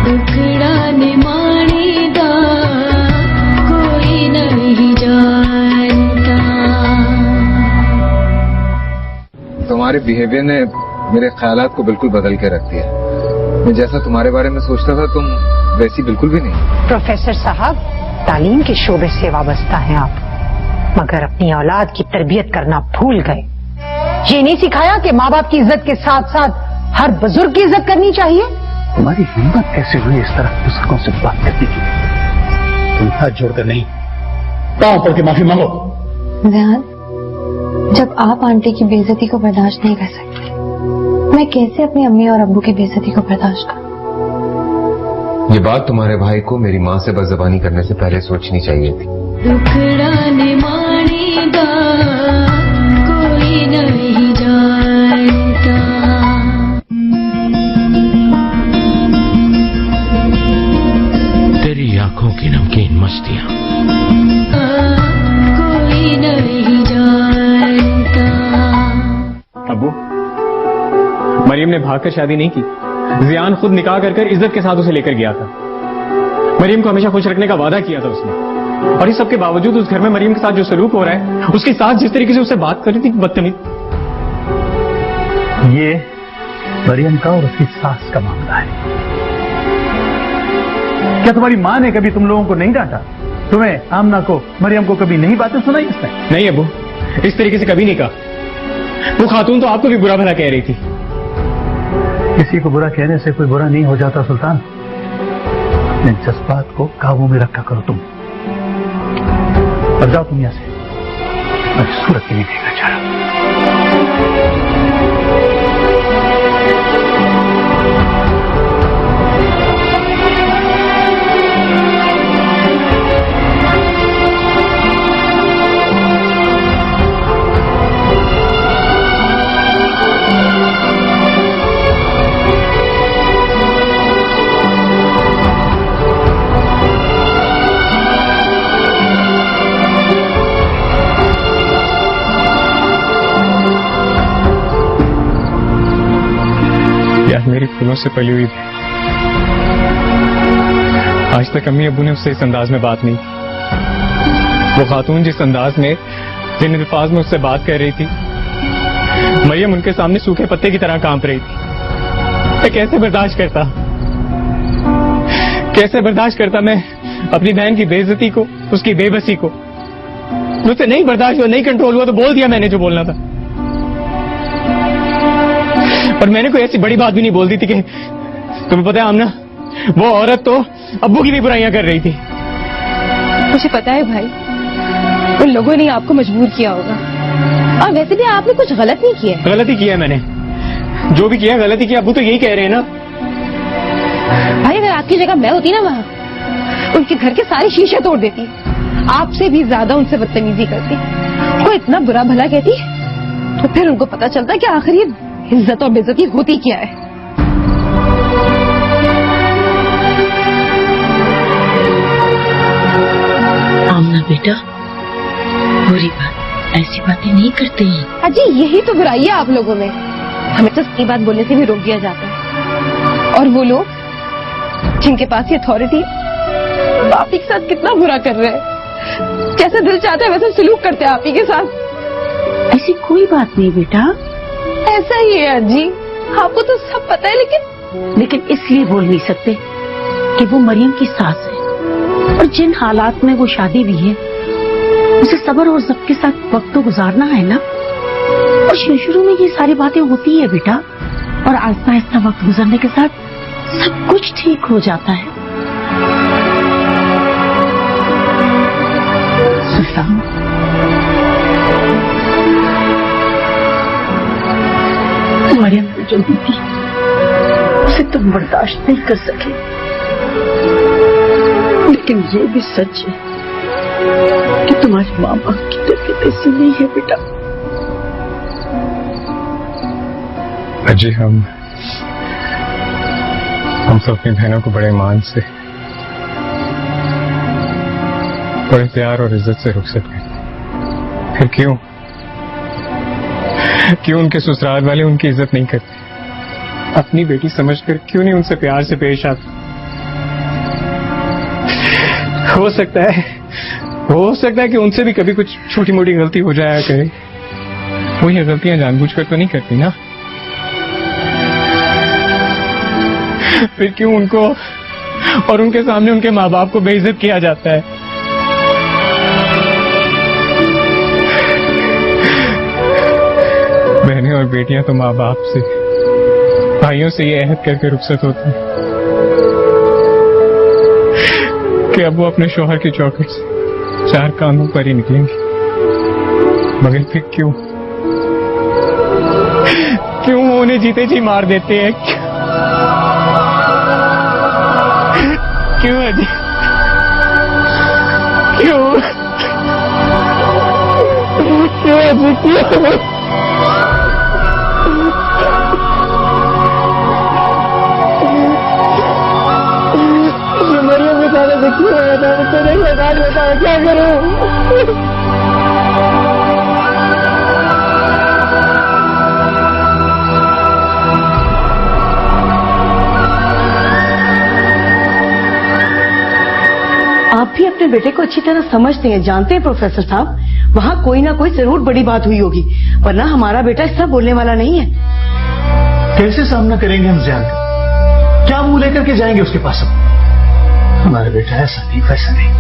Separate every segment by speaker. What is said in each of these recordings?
Speaker 1: टुकड़ा निमानेगा कोई नहीं जानता।
Speaker 2: तुम्हारे बिहेवियर ने मेरे ख्यालात को बिल्कुल बदल के रख दिया। मैं जैसा तुम्हारे बारे में सोचता था तुम वैसी बिल्कुल भी नहीं।
Speaker 3: प्रोफेसर साहब, तालीम के शोबे से वाबस्ता हैं आप, मगर अपनी औलाद की तरबियत करना भूल गए। ये नहीं सिखाया कि माँ बाप की इज्जत के साथ साथ हर बुजुर्ग की इज्जत करनी चाहिए।
Speaker 4: तुम्हारी हिम्मत कैसे हुई इस तरह बुजुर्गों से बात करने की? तुम हाथ जोड़कर नहीं, पांव पड़ के माफी मांगो।
Speaker 5: ध्यान, जब आप आंटी की बेइज्जती को बर्दाश्त नहीं कर सकते, मैं कैसे अपनी अम्मी और अब्बू की बेइज्जती को बर्दाश्त करूं?
Speaker 2: ये बात तुम्हारे भाई को मेरी माँ से बदज़बानी करने से पहले सोचनी चाहिए थी।
Speaker 1: टुकड़ा निमानेगा कोई नहीं जानता।
Speaker 6: तेरी आंखों की नमकीन मस्तियां
Speaker 1: कोई नहीं जानता।
Speaker 7: अब्बू, मरियम ने भागकर शादी नहीं की। जियान खुद निकाह कर इज्जत के साथ उसे लेकर गया था। मरियम को हमेशा खुश रखने का वादा किया था उसने, और इस सब के बावजूद उस घर में मरियम के साथ जो सलूक हो रहा है, उसके साथ जिस तरीके से उससे बात कर रही थी, बदतमीज।
Speaker 4: ये मरियम का और उसकी सास का मामला है। क्या तुम्हारी माँ ने कभी तुम लोगों को नहीं डांटा? तुम्हें, आमना को, मरियम को कभी नहीं बातें सुनाई इसने?
Speaker 7: नहीं अब्बू, इस तरीके से कभी नहीं कहा। वो खातून तो आपको भी बुरा भला कह रही थी।
Speaker 4: किसी को बुरा कहने से कोई बुरा नहीं हो जाता सुल्तान। अपने जज्बात को काबू में रखा करो तुम। अब जाओ तुम यहां से, मैं सूरत के लिए देखना चाह रहा।
Speaker 7: मेरी फूलों से पली हुई थी। आज तक अम्मी अब्बू ने उससे इस अंदाज में बात नहीं की। वो खातून जिस अंदाज में, जिन अल्फाज में उससे बात कर रही थी, मरियम उनके सामने सूखे पत्ते की तरह कांप रही थी। मैं कैसे बर्दाश्त करता मैं अपनी बहन की बेइज्जती को, उसकी बेबसी को। मुझसे नहीं बर्दाश्त हुआ, नहीं कंट्रोल हुआ तो बोल दिया मैंने जो बोलना था। और मैंने कोई ऐसी बड़ी बात भी नहीं बोल दी थी कि तुम्हें पता है आमना, वो औरत तो अब्बू की भी बुराइयां कर रही थी।
Speaker 8: मुझे पता है भाई, उन लोगों ने आपको मजबूर किया होगा, और वैसे भी आपने कुछ गलत नहीं किया।
Speaker 7: गलती किया मैंने, जो भी किया गलती किया। अब्बू तो यही कह रहे हैं ना।
Speaker 8: भाई अगर आपकी जगह मैं होती ना वहाँ, उनके घर के सारे शीशे तोड़ देती, आपसे भी ज्यादा उनसे बदतमीजी करती, वो इतना बुरा भला कहती, तो फिर उनको पता चलता कि आखिर ये इज्जत और बेइज्जती होती क्या है।
Speaker 9: आमना बेटा, बुरी बात, ऐसी बातें नहीं करते हैं।
Speaker 8: अजी यही तो बुराई है आप लोगों में, हमें तो सही बात बोलने से भी रोक दिया जाता है। और वो लोग जिनके पास ये अथॉरिटी, आप ही के साथ कितना बुरा कर रहे हैं। जैसे दिल चाहता है वैसे सलूक करते हैं आप ही के साथ।
Speaker 9: ऐसी कोई बात नहीं बेटा,
Speaker 8: ऐसा ही है अजी, आपको तो सब पता है। लेकिन
Speaker 9: इसलिए बोल नहीं सकते कि वो मरियम की सास है, और जिन हालात में वो शादी भी है, उसे सब्र और ज़ब्त के साथ वक्त तो गुजारना है ना। और शुरू में ये सारी बातें होती है बेटा, और आहिस्ता आहिस्ता वक्त गुजरने के साथ सब कुछ ठीक हो जाता है। सुल्तान, मरियम ने जो दी थी उसे तुम बर्दाश्त नहीं कर सके, लेकिन ये भी सच है कि तुम्हारी माँ बाप की तबीयत ऐसी नहीं है बेटा।
Speaker 7: अजी हम सब अपनी बहनों को बड़े मान से, बड़े प्यार और इज्जत से रुखसत करते, फिर क्यों उनके ससुराल वाले उनकी इज्जत नहीं करते? अपनी बेटी समझकर क्यों नहीं उनसे प्यार से पेश आते? हो सकता है कि उनसे भी कभी कुछ छोटी मोटी गलती हो जाया करे। वो ये गलतियां जानबूझकर तो नहीं करती ना। फिर क्यों उनको और उनके सामने उनके माँ बाप को बेइज्जत किया जाता है? बहनें और बेटियां तो माँ बाप से, भाइयों से ये अहद करके रुखसत होती हैं कि अब वो अपने शौहर की चौखट से 4 कानों पर ही निकलेंगी। मगर फिर क्यों वो उन्हें जीते जी मार देते हैं? क्यों अजी? क्यों अजी? क्यों? मरियम के साथ ऐसा क्यों हुआ था? मुझसे नहीं बता, क्या करूं?
Speaker 9: आप भी अपने बेटे को अच्छी तरह समझते हैं, जानते हैं प्रोफेसर साहब, वहाँ कोई ना कोई जरूर बड़ी बात हुई होगी, वरना हमारा बेटा इस तरह बोलने वाला नहीं है।
Speaker 4: कैसे सामना करेंगे हम जियान का? क्या मुंह लेकर के जाएंगे उसके पास? हमारा बेटा ऐसा नहीं, वैसा नहीं।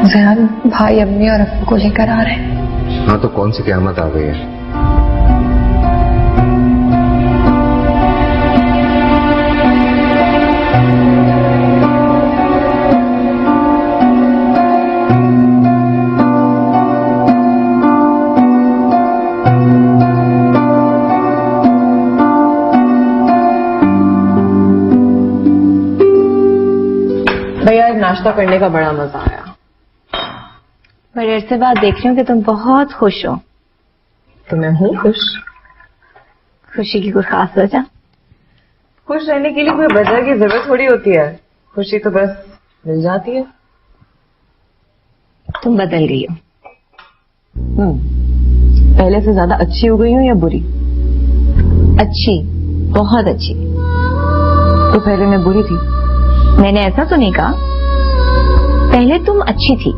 Speaker 5: ज़ियान भाई अम्मी और अब्बू को लेकर आ रहे हैं।
Speaker 2: हाँ तो कौन सी क़यामत आ गई है?
Speaker 8: भैया नाश्ता करने का बड़ा मजा आया।
Speaker 5: बड़े अरसे बाद देख रही हूँ कि तुम बहुत खुश हो।
Speaker 8: तो मैं हूँ खुश।
Speaker 5: खुशी की कोई खास वजह?
Speaker 8: खुश रहने के लिए कोई वजह की जरूरत थोड़ी होती है, खुशी तो बस मिल जाती है।
Speaker 5: तुम बदल गई हो।
Speaker 8: पहले से ज्यादा अच्छी हो गई हूँ या बुरी?
Speaker 5: अच्छी, बहुत अच्छी।
Speaker 8: तो पहले मैं बुरी थी?
Speaker 5: मैंने ऐसा तो नहीं कहा। पहले तुम अच्छी थी,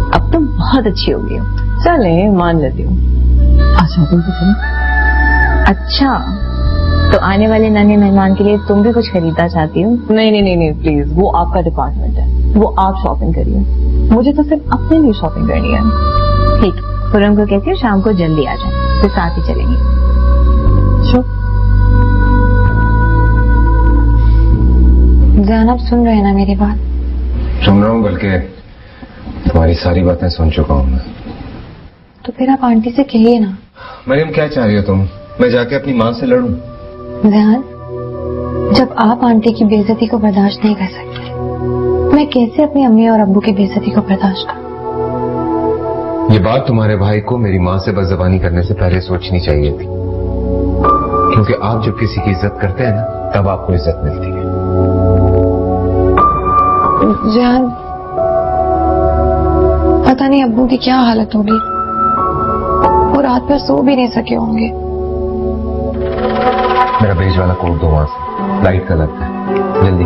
Speaker 5: अब तुम बहुत अच्छी हो गई हो।
Speaker 8: चले मान लेती हूँ। अच्छा तुम तो चलो।
Speaker 5: अच्छा तो आने वाले नए मेहमान के लिए तुम भी कुछ खरीदना चाहती हो?
Speaker 8: नहीं प्लीज, वो आपका डिपार्टमेंट है, वो आप शॉपिंग करिए, मुझे तो सिर्फ अपने लिए शॉपिंग करनी है।
Speaker 5: ठीक, खुरम को कहती हूँ शाम को जल्दी आ जाए, तो साथ ही चलेंगे। ज़ियान, आप सुन रहे हैं ना मेरी बात?
Speaker 2: सुन रहा हूँ, बल्कि तुम्हारी सारी बातें सुन चुका हूँ मैं।
Speaker 5: तो फिर आप आंटी से कहिए ना।
Speaker 2: मरियम क्या चाह रही हो तुम? मैं जाके अपनी माँ से लड़ूं?
Speaker 5: ज़ियान, जब आप आंटी की बेइज्जती को बर्दाश्त नहीं कर सकते, मैं कैसे अपनी अम्मी और अब्बू की बेइज्जती को बर्दाश्त करूं?
Speaker 2: ये बात तुम्हारे भाई को मेरी माँ से बदज़बानी करने से पहले सोचनी चाहिए थी, क्योंकि आप जब किसी की इज्जत करते हैं ना, तब आपको इज्जत मिलती है।
Speaker 5: ज़ियान, पता नहीं अब्बू की क्या हालत होगी, वो रात भर सो भी नहीं सके होंगे।
Speaker 2: मेरा बेज वाला कोट दो वहां से, लाइट का लगता है, जल्दी।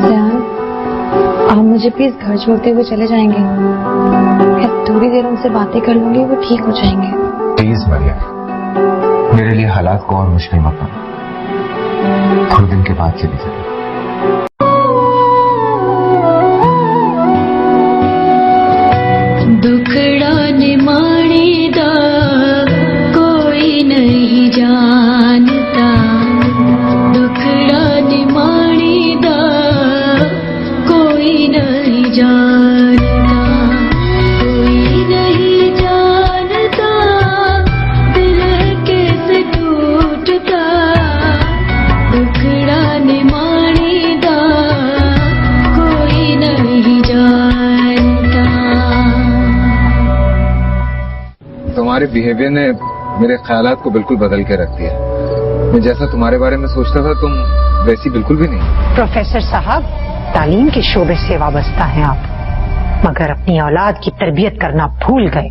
Speaker 5: ज़ियान, आप मुझे प्लीज घर छोड़ते हुए चले जाएंगे? मैं थोड़ी देर उनसे बातें कर लूंगी, वो ठीक हो जाएंगे।
Speaker 2: प्लीज मरियम, मेरे लिए हालात को और मुश्किल मत बनाओ, थोड़े दिन के बाद चली जाए।
Speaker 1: दुखड़ा नहीं जानता, कोई नहीं जानता, दिल कैसे टूटता, दुखड़ा निमाणीदा कोई नहीं जानता।
Speaker 2: तुम्हारे बिहेवियर ने मेरे ख्यालात को बिल्कुल बदल के रख दिया। मैं जैसा तुम्हारे बारे में सोचता था तुम वैसी बिल्कुल भी नहीं।
Speaker 3: प्रोफेसर साहब, तालीम के शोबे से वाबस्ता हैं आप, मगर अपनी औलाद की तरबियत करना भूल गए।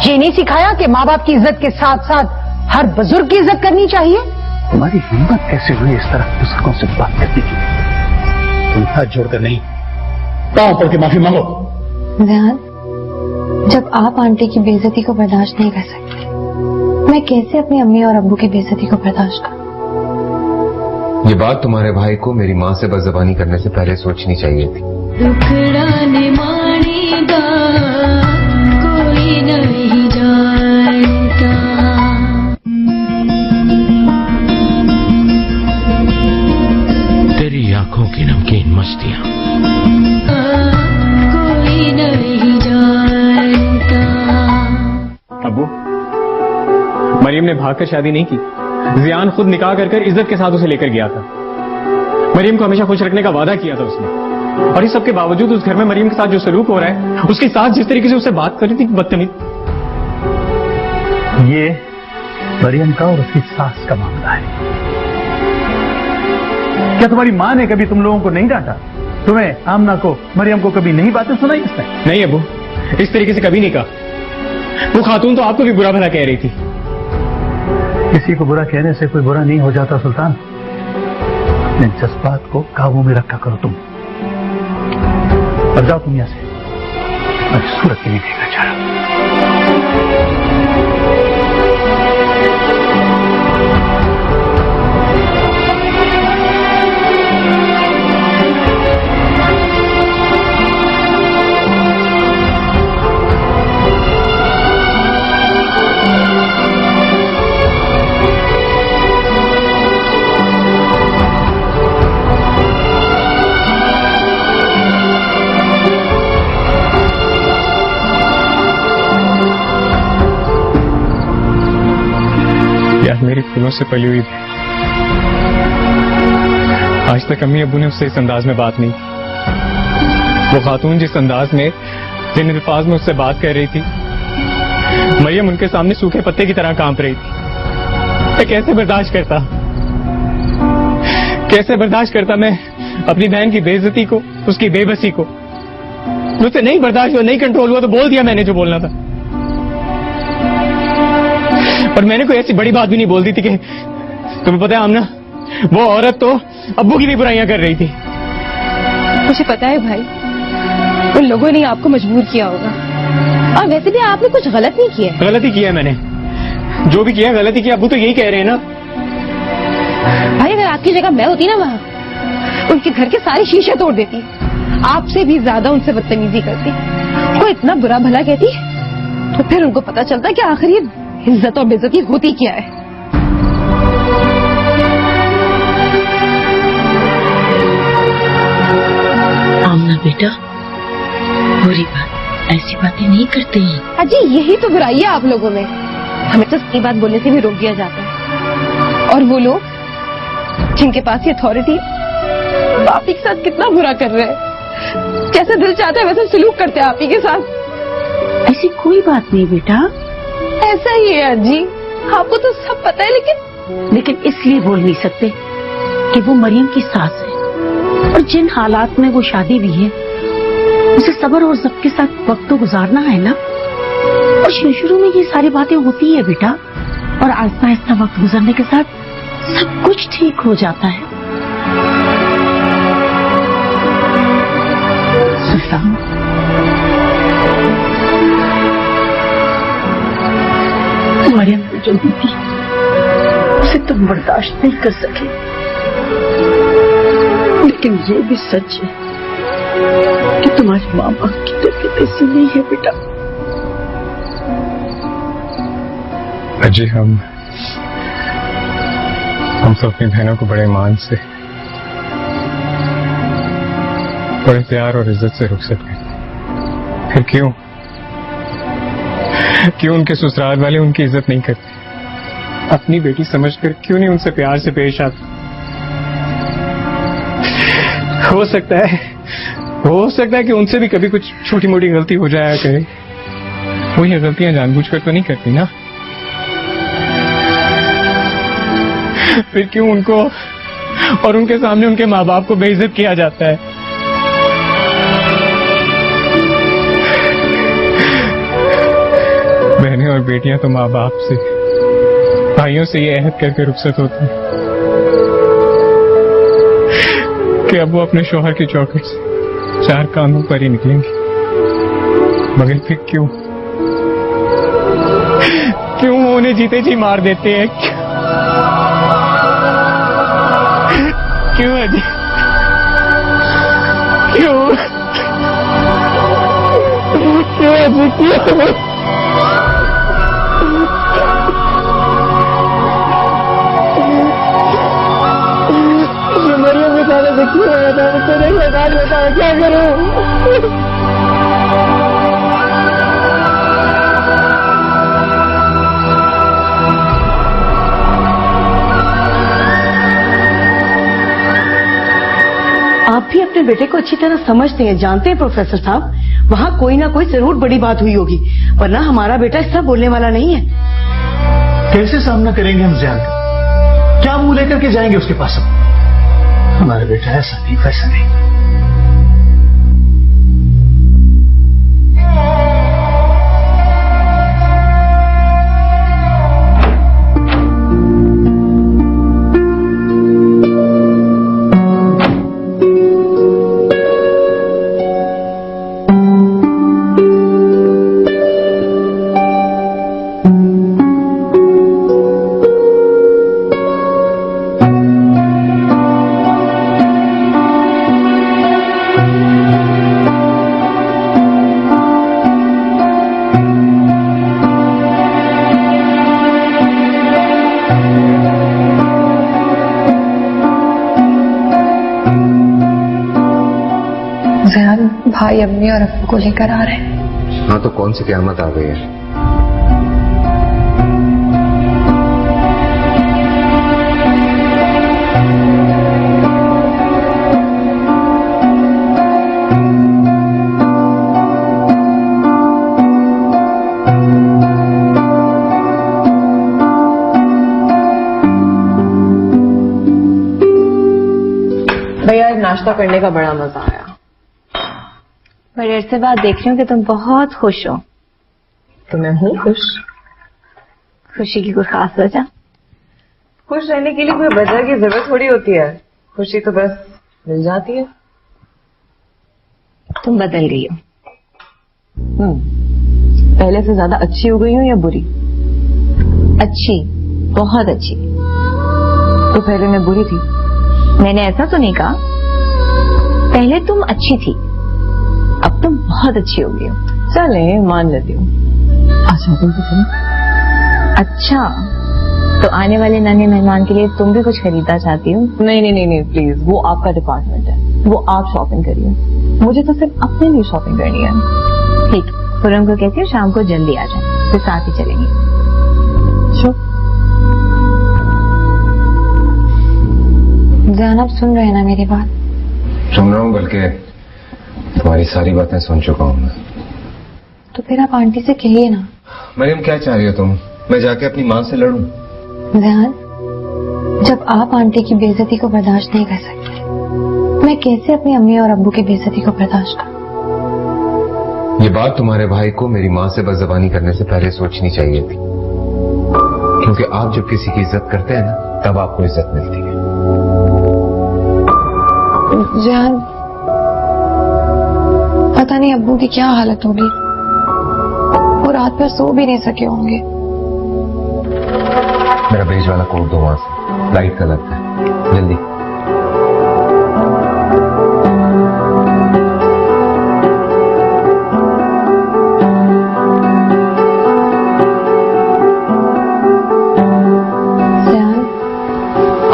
Speaker 3: ये नहीं सिखाया कि माँ बाप की इज्जत के साथ साथ हर बुजुर्ग की इज्जत करनी चाहिए।
Speaker 4: तुम्हारी हिम्मत कैसे हुई इस तरह बुजुर्गों से बात करने की? तुम हाथ जोड़कर नहीं, पांव पड़ के माफी मांगो।
Speaker 5: ध्यान, जब आप आंटी की बेइज्जती को बर्दाश्त नहीं कर सकते, मैं कैसे अपनी अम्मी और अब्बू की बेइज्जती को बर्दाश्त करूं?
Speaker 2: ये बात तुम्हारे भाई को मेरी माँ से बदज़बानी करने से पहले सोचनी चाहिए थी।
Speaker 1: दुखड़ा निमाणीदा कोई नहीं जानता,
Speaker 6: तेरी आंखों की नमकीन मस्तियां,
Speaker 1: कोई नहीं जानता।
Speaker 7: अब्बू, मरियम ने भागकर शादी नहीं की। जियान खुद निकाह कर इज्जत के साथ उसे लेकर गया था। मरियम को हमेशा खुश रखने का वादा किया था उसने, और इस सब के बावजूद उस घर में मरियम के साथ जो सलूक हो रहा है, उसकी सास जिस तरीके से उससे बात कर रही थी, बदतमीज।
Speaker 4: ये मरियम का और उसकी सास का मामला है। क्या तुम्हारी माँ ने कभी तुम लोगों को नहीं डांटा? तुम्हें, आमना को, मरियम को कभी नहीं बातें सुनाई इसने?
Speaker 7: नहीं अब्बू, इस तरीके से कभी नहीं कहा। वो खातून तो आपको भी बुरा भला कह रही थी।
Speaker 4: किसी को बुरा कहने से कोई बुरा नहीं हो जाता सुल्तान। अपने जज्बात को काबू में रखा करो तुम। और जाओ तुम यहां से, मैं सूरत के लिए देखना चाह रहा हूं।
Speaker 7: मेरे फूलों से पली हुई थी। आज तक अम्मी अब्बू ने उससे इस अंदाज में बात नहीं की। वो खातून जिस अंदाज में, जिन अल्फाज में उससे बात कर रही थी, मरियम उनके सामने सूखे पत्ते की तरह कांप रही थी। मैं कैसे बर्दाश्त करता मैं अपनी बहन की बेइज्जती को, उसकी बेबसी को। मुझसे नहीं बर्दाश्त हुआ, नहीं कंट्रोल हुआ तो बोल दिया मैंने जो बोलना था। और मैंने कोई ऐसी बड़ी बात भी नहीं बोल दी थी कि तुम्हें पता है आमना, वो औरत तो अब्बू की भी बुराइयां कर रही थी।
Speaker 8: मुझे पता है भाई, उन लोगों ने आपको मजबूर किया होगा, और वैसे भी आपने कुछ गलत नहीं किया।
Speaker 7: गलती किया है मैंने, जो भी किया गलती किया। अब्बू तो यही कह रहे हैं ना।
Speaker 8: भाई अगर आपकी जगह मैं होती ना वहाँ, उनके घर के सारे शीशे तोड़ देती, आपसे भी ज्यादा उनसे बदतमीजी करती, कोई इतना बुरा भला कहती, तो फिर उनको पता चलता कि आखिर ये इज्जत और बेइज्जती होती क्या है।
Speaker 9: आमना बेटा, बुरी बात, ऐसी बातें नहीं करते हैं।
Speaker 8: अजी यही तो बुराई है आप लोगों में, हमें तो सही बात बोलने से भी रोक दिया जाता है। और वो लोग जिनके पास ये अथॉरिटी, आप ही के साथ कितना बुरा कर रहे हैं। जैसे दिल चाहता है वैसे सलूक करते हैं आप ही के साथ।
Speaker 9: ऐसी कोई बात नहीं बेटा,
Speaker 8: ऐसा ही है अजी, आपको तो सब पता है, लेकिन
Speaker 9: इसलिए बोल नहीं सकते कि वो मरियम की सास है, और जिन हालात में वो शादी भी है, उसे सब्र और ज़ब्त के साथ वक्त तो गुजारना है ना। और शुरू में ये सारी बातें होती है बेटा, और आहिस्ता आहिस्ता वक्त गुजरने के साथ सब कुछ ठीक हो जाता है। सुल्तान, मरियम को जो दी थी उसे तुम बर्दाश्त नहीं कर सके, लेकिन ये भी सच है कि तुम्हारे माँ बाप की तबीयत ऐसी नहीं है बेटा।
Speaker 7: अजी हम तो अपनी बहनों को बड़े मान से बड़े प्यार और इज्जत से रुखसत करते, फिर क्यों उनके ससुराल वाले उनकी इज्जत नहीं करते? अपनी बेटी समझकर क्यों नहीं उनसे प्यार से पेश आते? हो सकता है कि उनसे भी कभी कुछ छोटी मोटी गलती हो जाया करे। वो ये गलतियां जानबूझकर तो नहीं करती ना। फिर क्यों उनको और उनके सामने उनके माँ बाप को बेइज्जत किया जाता है? बहनें और बेटियां तो माँ बाप से, भाइयों से ये अहद करके रुखसत होती हैं कि अब वो अपने शौहर की चौखट से 4 कानों पर ही निकलेंगी। मगर फिर क्यों वो उन्हें जीते जी मार देते हैं? क्यों अजय? क्यों अजय? क्यों? मरियम के साथ ऐसे क्यों होया था? मुझसे नहीं बताओ, क्या करूं?
Speaker 9: आप भी अपने बेटे को अच्छी तरह समझते हैं, जानते हैं प्रोफेसर साहब, वहाँ कोई ना कोई जरूर बड़ी बात हुई होगी, वरना हमारा बेटा इस तरह बोलने वाला नहीं है।
Speaker 4: कैसे सामना करेंगे हम जियान का? क्या मुंह लेकर के जाएंगे उसके पास? हमारा बेटा ऐसा नहीं, वैसा नहीं।
Speaker 5: भाई अम्मी और अब्बू को लेकर आ रहे हैं।
Speaker 2: हाँ, तो कौन सी क़यामत आ गई है?
Speaker 8: भैया नाश्ता करने का बड़ा मजा आया।
Speaker 5: बड़े अरसे बाद देख रही हूँ कि तुम बहुत खुश हो।
Speaker 8: तो मैं हूँ खुश।
Speaker 5: खुशी की कोई खास वजह?
Speaker 8: खुश रहने के लिए कोई वजह की जरूरत थोड़ी होती है, खुशी तो बस मिल जाती है।
Speaker 5: तुम बदल गई हो।
Speaker 8: पहले से ज्यादा अच्छी हो गई हूँ या बुरी?
Speaker 5: अच्छी, बहुत अच्छी।
Speaker 8: तो पहले मैं बुरी थी?
Speaker 5: मैंने ऐसा तो नहीं कहा। पहले तुम अच्छी थी, अब तुम बहुत अच्छी हो गई हो।
Speaker 8: चले मान लेती हूँ। आज शॉपिंग पे चलो।
Speaker 5: अच्छा, तो आने वाले नन्हे मेहमान के लिए तुम भी कुछ खरीदना चाहती हो?
Speaker 8: नहीं प्लीज, वो आपका डिपार्टमेंट है, वो आप शॉपिंग करिए, मुझे तो सिर्फ अपने लिए शॉपिंग करनी है।
Speaker 5: ठीक, खुरम को कहती हूँ शाम को जल्दी आ जाए, फिर साथ ही चलेंगे। जान, आप सुन रहे हैं ना मेरी बात?
Speaker 2: सुन रहा हूँ, बल्कि तुम्हारी सारी बातें सुन चुका हूँ मैं।
Speaker 5: तो फिर आप आंटी से कहिए ना।
Speaker 2: मरियम, क्या चाह रही हो तुम? मैं जाके अपनी माँ से लड़ूं?
Speaker 5: जान, जब आप आंटी की बेइज्जती को बर्दाश्त नहीं कर सकते, मैं कैसे अपनी अम्मी और अब्बू की बेइज्जती को बर्दाश्त करूं?
Speaker 2: ये बात तुम्हारे भाई को मेरी माँ से बदज़बानी करने से पहले सोचनी चाहिए थी, क्योंकि आप जब किसी की इज्जत करते हैं ना, तब आपको इज्जत मिलती है।
Speaker 5: जान, पता नहीं अब्बू की क्या हालत होगी, वो रात भर सो भी नहीं सके होंगे।
Speaker 2: मेरा बेज वाला कोट दो वहां से, लाइट कलर का है, जल्दी।
Speaker 5: जान,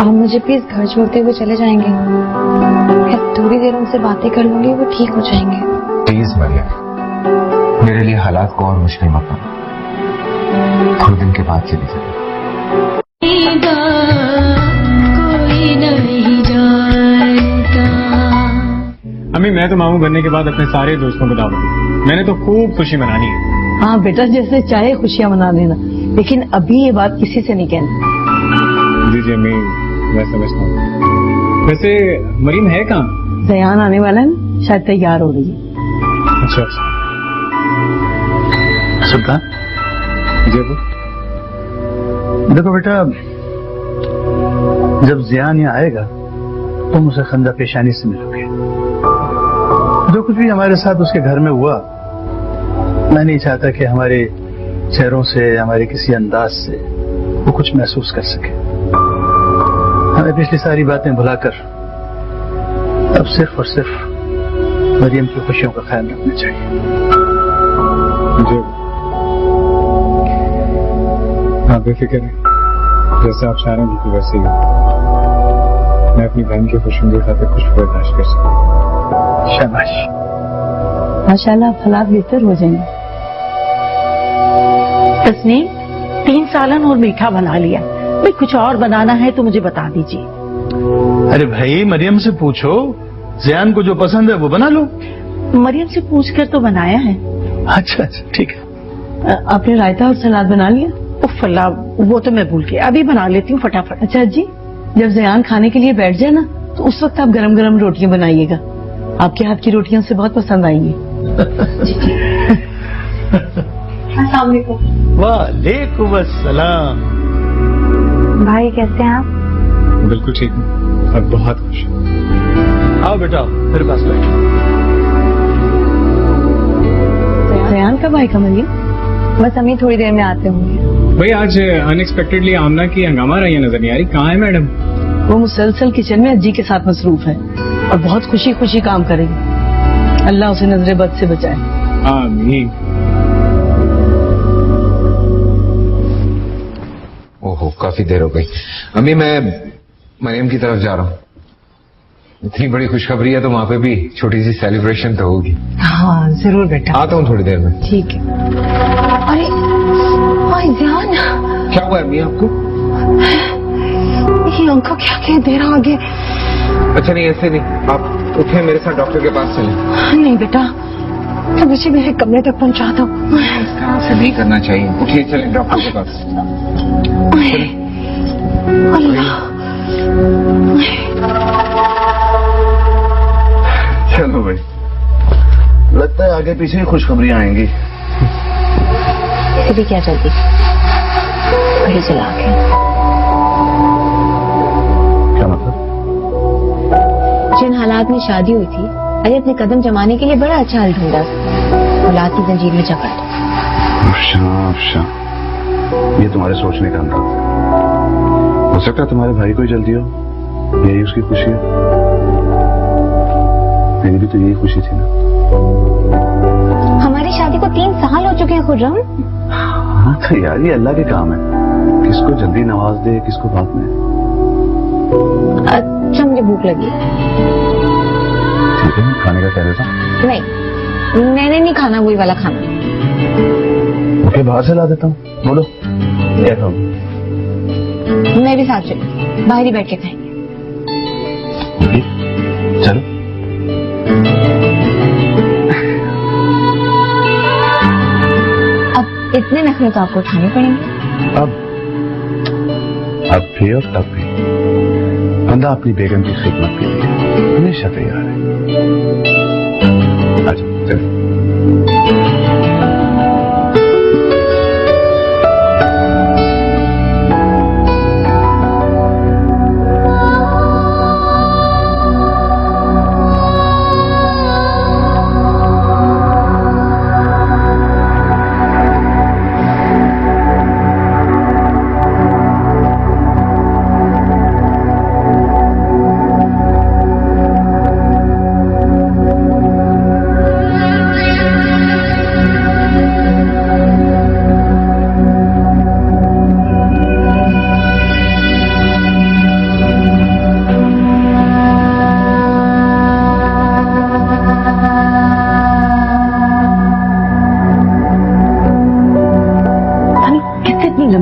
Speaker 5: आप मुझे प्लीज घर छोड़ते हुए चले जाएंगे? मैं थोड़ी देर उनसे बातें कर लूंगी, वो ठीक हो जाएंगे।
Speaker 2: प्लीज मरियम, मेरे लिए हालात को और मुश्किल मत बना। थोड़े दिन के बाद चली जाए।
Speaker 1: कोई नहीं जानता।
Speaker 7: अम्मी, मैं तो मामू बनने के बाद अपने सारे दोस्तों को दावत दी। मैंने तो खूब खुशी मनानी है।
Speaker 9: हाँ बेटा, जैसे चाहे खुशियां मना लेना, लेकिन अभी ये बात किसी से नहीं कहना।
Speaker 7: जी जी अम्मी, मैं समझता हूँ। वैसे मरीम है कहाँ?
Speaker 9: जयान आने वाला है ना, शायद तैयार हो रही है।
Speaker 7: अच्छा अच्छा।
Speaker 4: सुल्तान
Speaker 7: जी अबू।
Speaker 4: देखो बेटा, जब जियान यहाँ आएगा तुम उसे खंदा पेशानी से मिलोगे। जो कुछ भी हमारे साथ उसके घर में हुआ, मैं नहीं चाहता कि हमारे चेहरों से, हमारे किसी अंदाज से वो कुछ महसूस कर सके। हमें पिछली सारी बातें भुलाकर अब सिर्फ और सिर्फ मरियम की खुशियों का ख्याल रखना चाहिए।
Speaker 7: जी आप बेफिक्र हैं, जैसे आप चाह रहे हैं बिल्कुल वैसे ही हो। मैं अपनी बहन की खुशियों की खातिर कुछ बर्दाश्त कर सकता।
Speaker 4: शाबाश।
Speaker 9: माशाल्लाह, हालात बेहतर हो जाएंगे। तस्नीम, 3 सालन और मीठा बना लिया। भाई कुछ और बनाना है तो मुझे बता दीजिए।
Speaker 4: अरे भाई, मरियम से पूछो, जियान को जो पसंद है वो बना लो।
Speaker 9: मरियम से पूछकर तो बनाया है।
Speaker 4: अच्छा अच्छा, ठीक है।
Speaker 9: आपने रायता और सलाद बना लिया? उफ अल्लाह, वो तो मैं भूल गई। अभी बना लेती हूँ फटाफट। अच्छा जी, जब जयान खाने के लिए बैठ जाए ना, तो उस वक्त आप गरम गरम रोटियां बनाइएगा। आपके हाथ की रोटियां से बहुत पसंद आएंगी।
Speaker 4: वालेकुम अस्सलाम।
Speaker 5: भाई कैसे हैं आप?
Speaker 7: बिल्कुल ठीक हूँ और बहुत खुश हूँ।
Speaker 4: आओ बेटा, मेरे पास बैठो।
Speaker 9: जयान कब आएगा मरियम?
Speaker 5: बस अम्मी थोड़ी देर में आते होंगे।
Speaker 7: भाई आज अनएक्सपेक्टेडली आमना की हंगामा रही है, नजर नहीं आ रही। कहाँ है मैडम?
Speaker 9: वो मुसलसल किचन में अज्जी के साथ मसरूफ है और बहुत खुशी खुशी काम करेगी। अल्लाह उसे नजरे बद से बचाए।
Speaker 7: आमीन।
Speaker 2: ओहो, काफी देर हो गई। अम्मी, मैं मरियम की तरफ जा रहा हूँ। इतनी बड़ी खुशखबरी है तो वहाँ पे भी छोटी सी सेलिब्रेशन तो होगी।
Speaker 3: हाँ जरूर बेटा,
Speaker 2: आता हूँ थोड़ी देर में।
Speaker 3: ठीक है।
Speaker 5: अरे जियान,
Speaker 2: क्या हुआ अम्मी आपको?
Speaker 3: ये अंकल क्या कह दे रहा आगे?
Speaker 2: अच्छा नहीं, ऐसे नहीं, आप उठे, मेरे साथ डॉक्टर के पास चलें।
Speaker 3: नहीं बेटा, तो मुझे मेरे कमरे तक पहुंचा दो।
Speaker 2: इस तरह से नहीं करना चाहिए। उठिए, चलें डॉक्टर के पास।
Speaker 3: अल्लाह,
Speaker 4: चलो भाई, लगता है आगे पीछे ही खुशखबरियां आएंगी।
Speaker 5: इसे भी क्या जल्दी, बड़ी चलाक है।
Speaker 4: क्या मतलब?
Speaker 5: जिन हालात में शादी हुई थी, अरे अपने कदम जमाने के लिए बड़ा अच्छा हल ढूंढा। औलाद की जंजीर में जकड़ दो।
Speaker 4: अच्छा, ये तुम्हारे सोचने का अंदाज है। हो सकता है तुम्हारे भाई को ही जल्दी हो, यही उसकी खुशी है। मेरी भी तो यही खुशी थी ना।
Speaker 5: हमारी शादी को 3 साल हो चुके हैं खुर्रम।
Speaker 4: हाँ तो यार, ये अल्लाह के काम है, किसको जल्दी नवाज दे, किसको बाद में।
Speaker 5: अच्छा, मुझे भूख लगी।
Speaker 4: ठीक है, खाने का कह रहे था?
Speaker 5: नहीं, मैंने नहीं खाना वही वाला खाना।
Speaker 4: ओके, बाहर से ला देता हूँ। बोलो क्या खाओ?
Speaker 5: मैं भी साथ चलूंगी, बाहर ही बैठ के खाएंगे।
Speaker 4: चलो।
Speaker 5: अब इतने नखरे तो आपको उठाने पड़ेंगे।
Speaker 4: अब भी और तब भी बंदा अपनी बेगम की खिदमत के लिए हमेशा तैयार है। अच्छा चलो।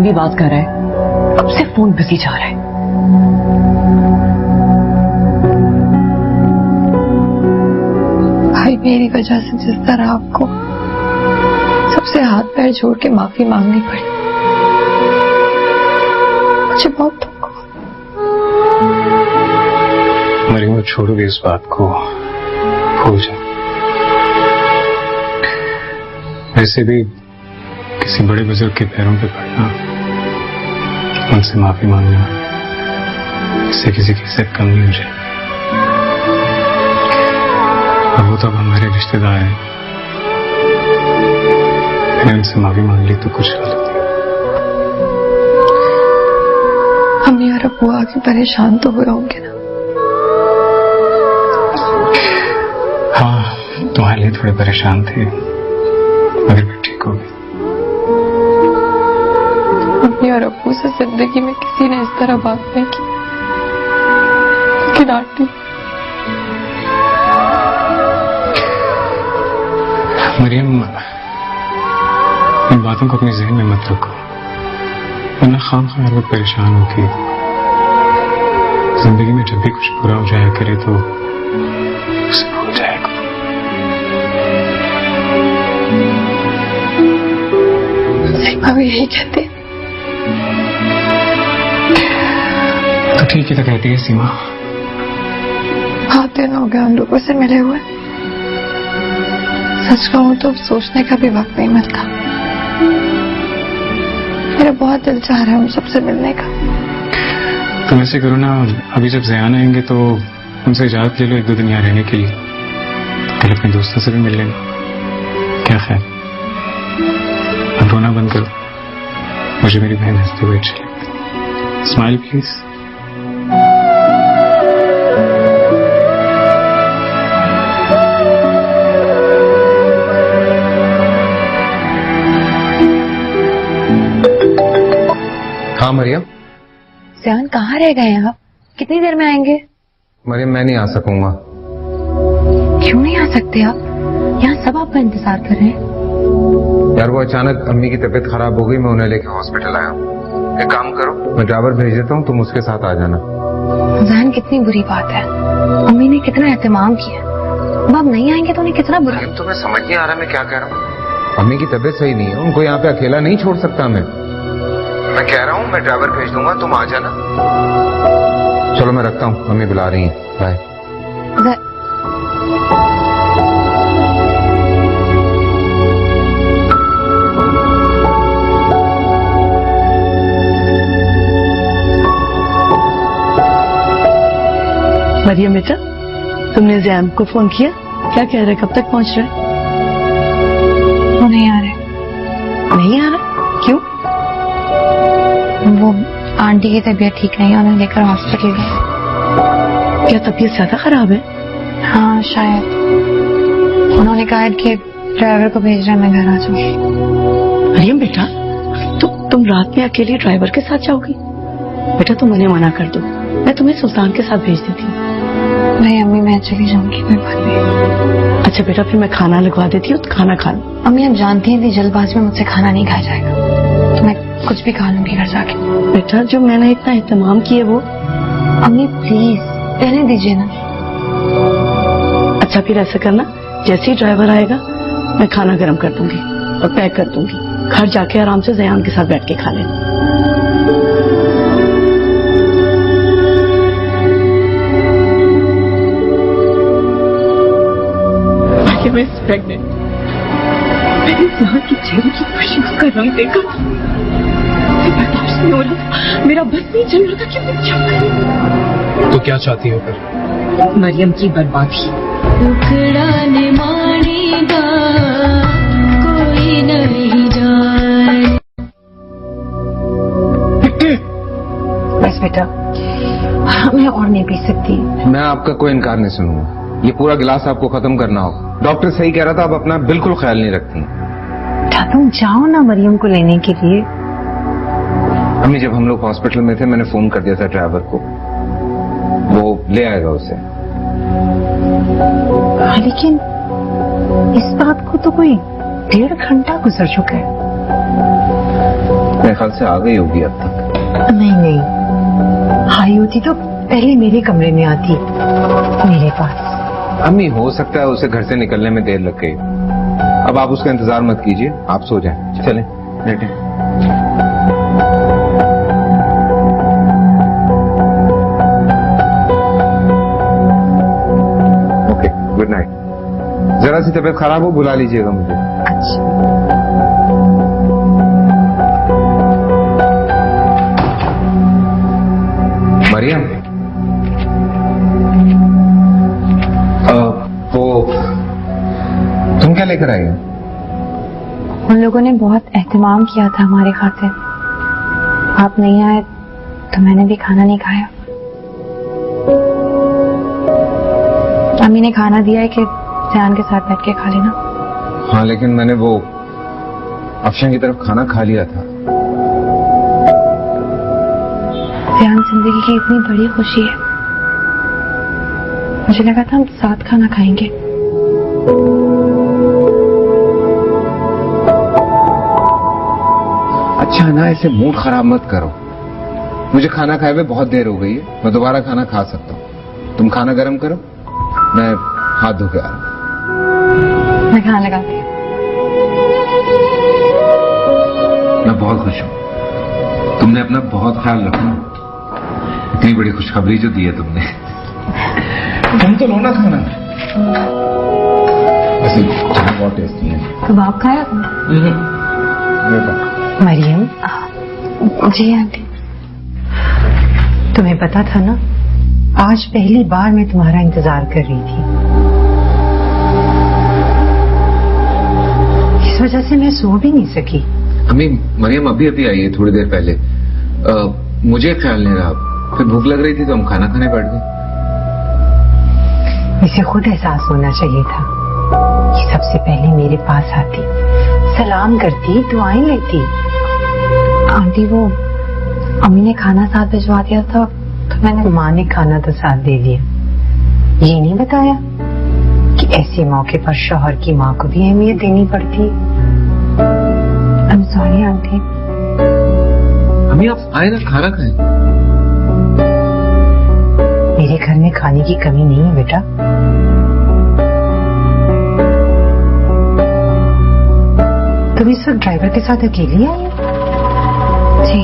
Speaker 9: भी बात कर रहा है, अब से फोन बिजी जा रहा है।
Speaker 5: भाई मेरी वजह से जिस तरह आपको सबसे हाथ पैर जोड़ के माफी मांगनी पड़ी, मुझे बहुत दुख हुआ।
Speaker 7: मरियम, छोड़ो भी इस बात को, भूल जाओ। वैसे भी किसी बड़े बुजुर्ग के पैरों पे पड़ना, उनसे माफी मांगना, इससे किसी की इज्जत कम नहीं हो जाए। अब वो तो अब हमारे रिश्तेदार हैं, मैंने उनसे माफी मांग ली तो कुछ गलत नहीं।
Speaker 5: अम्मी और अब्बू आगे परेशान तो हुए होंगे ना?
Speaker 7: हाँ, तुम्हारे लिए थोड़े परेशान थे, मगर फिर ठीक हो गई।
Speaker 5: अम्मी और अब्बू से जिंदगी में किसी ने इस तरह बात नहीं की, लेकिन आंटी
Speaker 7: मरियम, इन बातों को अपने जहन में मत रखो, वरना खामखा हर वक्त परेशान होगी। जिंदगी में जब भी कुछ बुरा हो जाया करे तो उसे भूल जाया करो।
Speaker 5: सीमा भी यही कहती है।
Speaker 7: तो ठीक ही तो कहती है सीमा।
Speaker 5: बहुत दिन हो गए उन लोगों से मिले हुए, सच कहूं तो सोचने का भी वक्त नहीं मिलता। मेरा बहुत दिल चाह रहा है उन सबसे मिलने का।
Speaker 7: तुम ऐसे करो ना, अभी जब ज़यान आएंगे तो उनसे इजाजत ले लो 1-2 दिन यहाँ रहने के लिए, कल अपने दोस्तों से भी मिल लेंगे। क्या ख्याल? अब रोना बंद करो, मुझे मेरी बहन हंसते हुए अच्छी लगती। Smile please.
Speaker 2: हाँ मरियम।
Speaker 5: ज़यान कहाँ रह गए आप? कितनी देर में आएंगे?
Speaker 2: मरियम, मैं नहीं आ सकूंगा।
Speaker 5: क्यों नहीं आ सकते आप? यहाँ सब आपका इंतजार कर रहे हैं।
Speaker 2: यार वो अचानक अम्मी की तबीयत खराब हो गई, मैं उन्हें लेके हॉस्पिटल आया हूँ। एक काम करो, मैं ड्राइवर भेज देता हूँ, तुम उसके साथ आ जाना।
Speaker 5: ज़यान कितनी बुरी बात है, अम्मी ने कितना एहतमाम किया, अब आप नहीं आएंगे तो उन्हें कितना बुरा।
Speaker 2: तुम्हें समझ नहीं आ रहा मैं क्या कह रहा हूँ? अम्मी की तबीयत सही नहीं है, उनको यहाँ पे अकेला नहीं छोड़ सकता मैं कह रहा हूँ मैं ड्राइवर भेज दूंगा, तुम आ जाना। चलो मैं रखता हूँ, अम्मी बुला रही है। बाय।
Speaker 9: मरियम बेटा, तुमने ज़यान को फोन किया? क्या कह रहे, कब तक पहुंच रहे?
Speaker 5: वो नहीं आ रहे।
Speaker 9: नहीं आ रहा? क्यों?
Speaker 5: वो आंटी की तबीयत ठीक नहीं है, उन्हें लेकर हॉस्पिटल गए।
Speaker 9: क्या तबीयत ज्यादा खराब है?
Speaker 5: हाँ शायद। उन्होंने कहा कि ड्राइवर को भेज रहे हैं, मैं घर आ जाऊँ।
Speaker 9: मरियम बेटा, तुम रात में अकेले ड्राइवर के साथ जाओगी? बेटा तुम उन्हें मना कर दो, मैं तुम्हें सुल्तान के साथ भेज देती हूँ।
Speaker 5: नहीं अम्मी, मैं चली जाऊंगी, कोई बात नहीं।
Speaker 9: अच्छा बेटा, फिर मैं खाना लगवा देती हूँ, तो खाना खा लो।
Speaker 5: अम्मी आप जानती हैं जल्दबाजी में मुझसे खाना नहीं खाया जाएगा, तो मैं कुछ भी खा लूंगी घर जाके।
Speaker 9: बेटा जो मैंने इतना एहतमाम किए वो।
Speaker 5: अम्मी प्लीज रहने दीजिए ना।
Speaker 9: अच्छा फिर ऐसा करना, जैसे ही ड्राइवर आएगा मैं खाना गर्म कर दूंगी और पैक कर दूंगी, घर जाके आराम से ज़यान के साथ बैठ के खा लेना। मैं प्रेग्नेंट, मैंने ज़यान की चेहरे की खुशी, उसका रंग देखा, बर्दाश्त नहीं हो रहा था, मेरा बस नहीं चल रहा था कि मैं क्या करूं।
Speaker 7: तो क्या चाहती हो फिर?
Speaker 9: मरियम की बर्बादी।
Speaker 1: उखड़ा ने मानेगा कोई नहीं जान।
Speaker 3: बस बेटा, मैं और नहीं पी सकती।
Speaker 2: मैं आपका कोई इनकार नहीं सुनूंगा, ये पूरा गिलास आपको खत्म करना होगा। डॉक्टर सही कह रहा था, आप अपना बिल्कुल ख्याल नहीं रखती।
Speaker 3: तुम जाओ ना मरियम को लेने के लिए।
Speaker 2: अम्मी जब हम लोग हॉस्पिटल में थे, मैंने फोन कर दिया था ड्राइवर को, वो ले आएगा उसे।
Speaker 3: लेकिन इस बात को तो कोई 1.5 घंटा गुजर चुका है।
Speaker 2: मेरे ख्याल से आ गई होगी अब तक।
Speaker 3: नहीं नहीं, आई होती तो पहले मेरे कमरे में आती, मेरे पास।
Speaker 2: अम्मी, हो सकता है उसे घर से निकलने में देर लग गई। अब आप उसका इंतजार मत कीजिए, आप सो जाएं। चलें, लेटें। Okay, good night. जरा सी तबीयत खराब हो बुला लीजिएगा मुझे।
Speaker 3: अच्छा।
Speaker 2: मरियम, वो तुम क्या लेकर आई हो?
Speaker 5: उन लोगों ने बहुत एहतमाम किया था हमारे खातिर। आप नहीं आए तो मैंने भी खाना नहीं खाया। अम्मी ने खाना दिया है कि ज़यान के साथ बैठ के खा लेना।
Speaker 2: हाँ, लेकिन मैंने वो अफशान की तरफ खाना खा लिया था।
Speaker 5: ज़यान जिंदगी की इतनी बड़ी खुशी है, मुझे लगा था हम साथ खाना खाएंगे।
Speaker 2: अच्छा ना, ऐसे मूड खराब मत करो। मुझे खाना खाए हुए बहुत देर हो गई है, मैं दोबारा खाना खा सकता हूँ। तुम खाना गर्म करो, मैं हाथ धो के आ रहा हूँ।
Speaker 5: मैं खाना लगाती हूँ।
Speaker 2: मैं बहुत खुश हूँ, तुमने अपना बहुत ख्याल रखा। इतनी बड़ी खुशखबरी जो दी है तुमने। तुम तो लो ना खाना। वैसे बहुत टेस्टी है।
Speaker 5: तो आप खाया?
Speaker 3: मरियम।
Speaker 5: जी आंटी।
Speaker 3: तुम्हें पता था ना, आज पहली बार मैं तुम्हारा इंतजार कर रही थी। इस वजह से मैं सो भी नहीं सकी।
Speaker 2: अम्मी, मरियम अभी अभी आई है, थोड़ी देर पहले। मुझे ख्याल नहीं रहा, फिर भूख लग रही थी तो हम खाना खाने बैठ गए।
Speaker 3: इसे खुद एहसास होना चाहिए था कि सबसे पहले मेरे पास आती, सलाम करती, दुआएं लेती।
Speaker 5: आंटी, वो अम्मी ने खाना साथ भिजवा दिया था तो मैंने।
Speaker 3: माँ ने खाना तो साथ दे दिया, ये नहीं बताया कि ऐसे मौके पर शौहर की माँ को भी अहमियत देनी पड़ती है।
Speaker 5: I am sorry aunty.
Speaker 2: अम्मी, आप आए ना, खाना खाएं।
Speaker 3: मेरे घर में खाने की कमी नहीं है बेटा। तुम इस वक्त ड्राइवर के साथ अकेली आई हो?
Speaker 5: जी।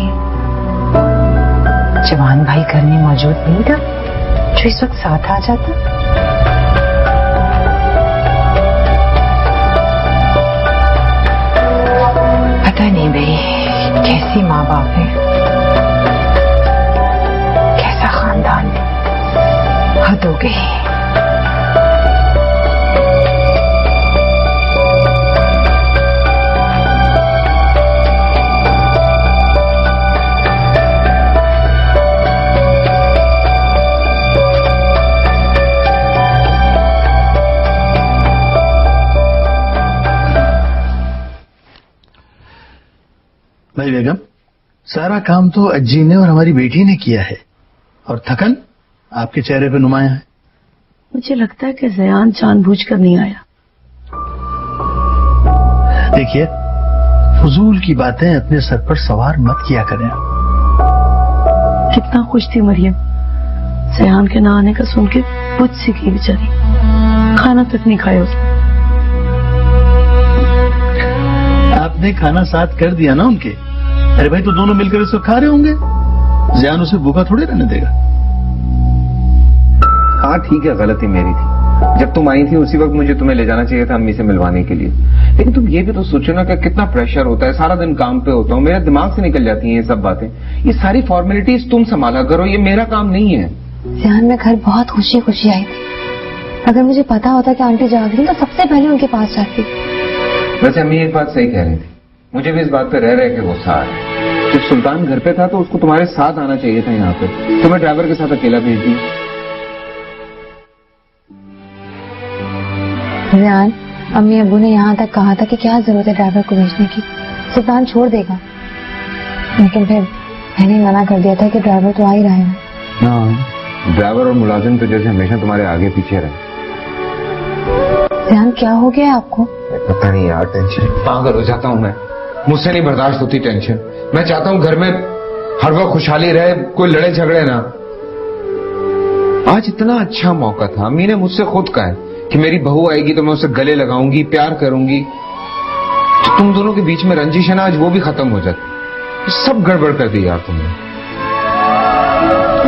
Speaker 3: जवान भाई घर में मौजूद नहीं था जो इस वक्त साथ आ जाता? पता नहीं भाई, कैसी माँ बाप है, कैसा खानदान है। हद हो गई।
Speaker 4: भाई बेगम, सारा काम तो अज्जी ने और हमारी बेटी ने किया है, और थकन आपके चेहरे पे नुमाया है।
Speaker 9: मुझे लगता है कि ज़यान जानबूझकर नहीं आया।
Speaker 4: देखिए, फजूल की बातें अपने सर पर सवार मत किया करें आप।
Speaker 9: कितना खुश थी मरियम ज़यान के ना आने का सुन के, बुझ सी गई बेचारी, खाना तक नहीं खाया उसने।
Speaker 4: आपने खाना साथ कर दिया ना उनके। अरे भाई, तो दोनों मिलकर इसको खा रहे होंगे, ज़यान उसे भूखा थोड़ी रहने देगा।
Speaker 2: हाँ ठीक है, गलती मेरी थी। जब तुम आई थी उसी वक्त मुझे तुम्हें ले जाना चाहिए था अम्मी से मिलवाने के लिए। लेकिन तुम ये भी तो सोचो ना कि कितना प्रेशर होता है, सारा दिन काम पे होता हूँ, मेरे दिमाग से निकल जाती हैं ये सब बातें। ये सारी फॉर्मेलिटीज तुम संभाला करो, ये मेरा काम नहीं है।
Speaker 5: ज़यान, मैं घर बहुत खुशी खुशी आई थी। अगर मुझे पता होता कि आंटी जाग रही तो सबसे पहले उनके पास जाती।
Speaker 2: वैसे अम्मी एक बात सही कह रही थी, मुझे भी इस बात पे रह के गुस्सा आ रहा है। जब सुल्तान घर पे था तो उसको तुम्हारे साथ आना चाहिए था यहाँ पे, तुम्हें ड्राइवर के साथ अकेला भेज दिया।
Speaker 5: ज़यान, अम्मी अब्बू ने यहाँ तक कहा था कि क्या जरूरत है ड्राइवर को भेजने की, सुल्तान छोड़ देगा। लेकिन फिर मैंने मना कर दिया था कि ड्राइवर तो आ ही रहा है।
Speaker 2: हाँ, ड्राइवर और मुलाजिम तो जैसे हमेशा तुम्हारे आगे पीछे रहे।
Speaker 5: ज़यान, क्या हो गया है आपको?
Speaker 2: पता नहीं यार, टेंशन पागल हो जाता हूँ मैं। मुझसे नहीं बर्दाश्त होती टेंशन। मैं चाहता हूं घर में हर वक्त खुशहाली रहे, कोई लड़े झगड़े ना। आज इतना अच्छा मौका था, अम्मी ने मुझसे खुद कहा है कि मेरी बहू आएगी तो मैं उसे गले लगाऊंगी, प्यार करूंगी। तो तुम दोनों के बीच में रंजिश है ना, आज वो भी खत्म हो जाती। सब गड़बड़ कर दी यार तुमने।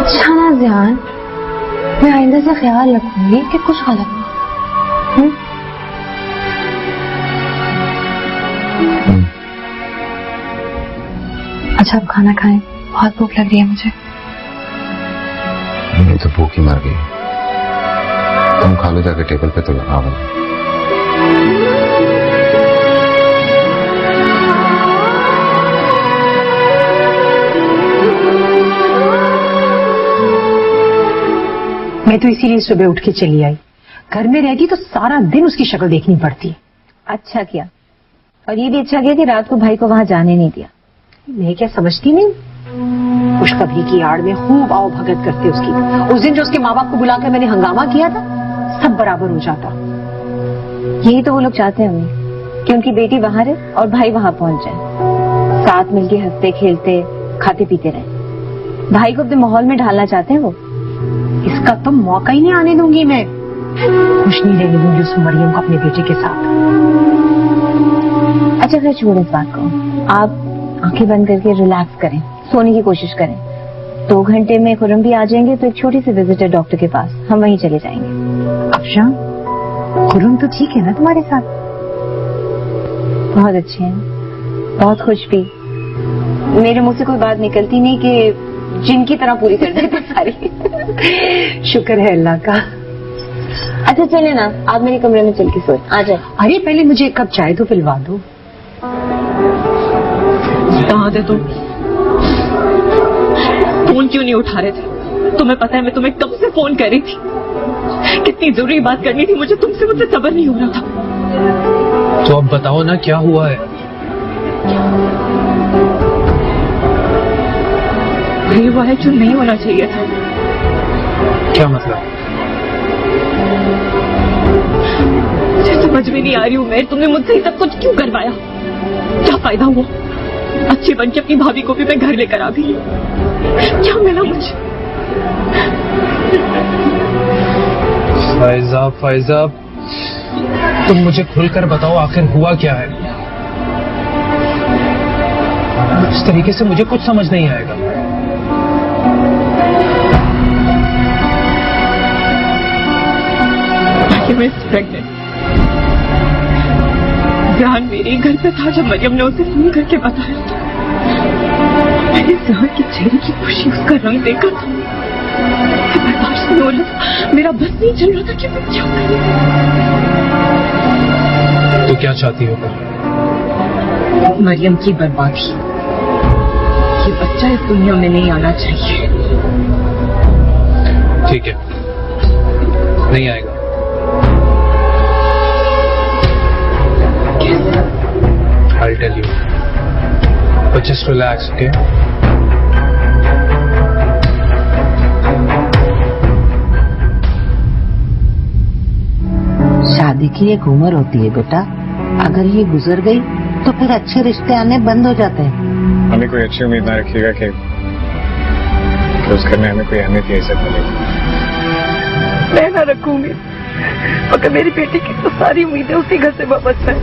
Speaker 5: अच्छा ना ज़ियान, मैं आइंदा से ख्याल रखूंगी कि कुछ गलत ना हो। अच्छा अब खाना खाएं, बहुत भूख लग रही है मुझे।
Speaker 2: मैं तो भूख ही मर गई। तुम खा लो जाके टेबल पे तो लगा दो।
Speaker 3: मैं तो इसीलिए सुबह उठ के चली आई। घर में रहती तो सारा दिन उसकी शक्ल देखनी पड़ती।
Speaker 10: अच्छा किया, और ये भी अच्छा किया कि रात को भाई को वहां जाने नहीं दिया।
Speaker 3: मैं क्या समझती नहीं, खुशखबरी की आड़ में खूब आओ भगत करते उसकी। उस दिन जो उसके माँ बाप को बुलाकर मैंने हंगामा किया था, सब बराबर हो जाता।
Speaker 10: यही तो वो लोग चाहते हैं अम्मी, कि उनकी बेटी वहां रहे और भाई वहां पहुंच जाए, साथ मिलके हंसते खेलते खाते पीते रहे। भाई को अपने माहौल में ढालना चाहते हैं वो।
Speaker 3: इसका तो मौका ही नहीं आने दूंगी मैं। खुश नहीं रहने दूंगी उस मरियम को अपने बेटे के साथ।
Speaker 10: अच्छा फिर छोड़ इस बात को, आप आंखें बंद करके रिलैक्स करें, सोने की कोशिश करें। 2 घंटे में खुरम भी आ जाएंगे तो एक छोटी सी विजिट है डॉक्टर के पास, हम वहीं चले जाएंगे।
Speaker 3: अफशान, खुरम तो ठीक है ना तुम्हारे साथ?
Speaker 10: बहुत अच्छे हैं, बहुत खुश भी। मेरे मुंह से कोई बात निकलती नहीं कि जिनकी तरह पूरी कर देते सारी।
Speaker 3: शुक्र है अल्लाह का।
Speaker 10: अच्छा चले ना, आप मेरे कमरे में चल के सोए, आ जाए।
Speaker 3: अरे पहले मुझे एक कप चाय तो पिलवा दो।
Speaker 11: कहाँ थे तुम? फोन क्यों नहीं उठा रहे थे? तुम्हें पता है मैं तुम्हें कब से फोन कर रही थी, कितनी जरूरी बात करनी थी मुझे तुमसे, मुझसे सब्र नहीं हो रहा था।
Speaker 7: तो अब बताओ ना क्या हुआ है?
Speaker 11: ये हुआ है जो नहीं होना चाहिए था।
Speaker 7: क्या मतलब?
Speaker 11: मुझे समझ में नहीं आ रही हूँ मैं, तुमने मुझसे ही सब कुछ क्यों करवाया? क्या फायदा हुआ? अच्छी बन के अपनी भाभी को भी मैं घर लेकर आ गई, क्या मिला मुझे?
Speaker 7: फायजा, फायजा, तुम मुझे खुलकर बताओ आखिर हुआ क्या है? इस तरीके से मुझे कुछ समझ नहीं आएगा।
Speaker 11: ज़ियान मेरे घर पे था जब मरियम ने उसे फोन करके बताया था। मैंने ज़ियान के चेहरे की खुशी, उसका रंग देखा था। बर्दाश्त नहीं हो रहा था, मेरा बस नहीं चल रहा था कि मैं क्या करूं।
Speaker 7: तो क्या चाहती हो?
Speaker 11: मरियम की बर्बादी। ये बच्चा इस दुनिया में नहीं आना चाहिए।
Speaker 7: ठीक है, नहीं आएगा। I'll tell you, but just relax, okay?
Speaker 12: शादी की एक उम्र होती है बेटा, अगर ये गुजर गई तो फिर अच्छे रिश्ते आने बंद हो जाते हैं।
Speaker 7: हमें कोई अच्छी उम्मीद ना रखिएगा कि उस घर में हमें कोई अहमियत या इज्जत मिलेगी।
Speaker 11: मैं ना रखूंगी, मगर मेरी बेटी की तो सारी उम्मीदें उसी घर से वापस है।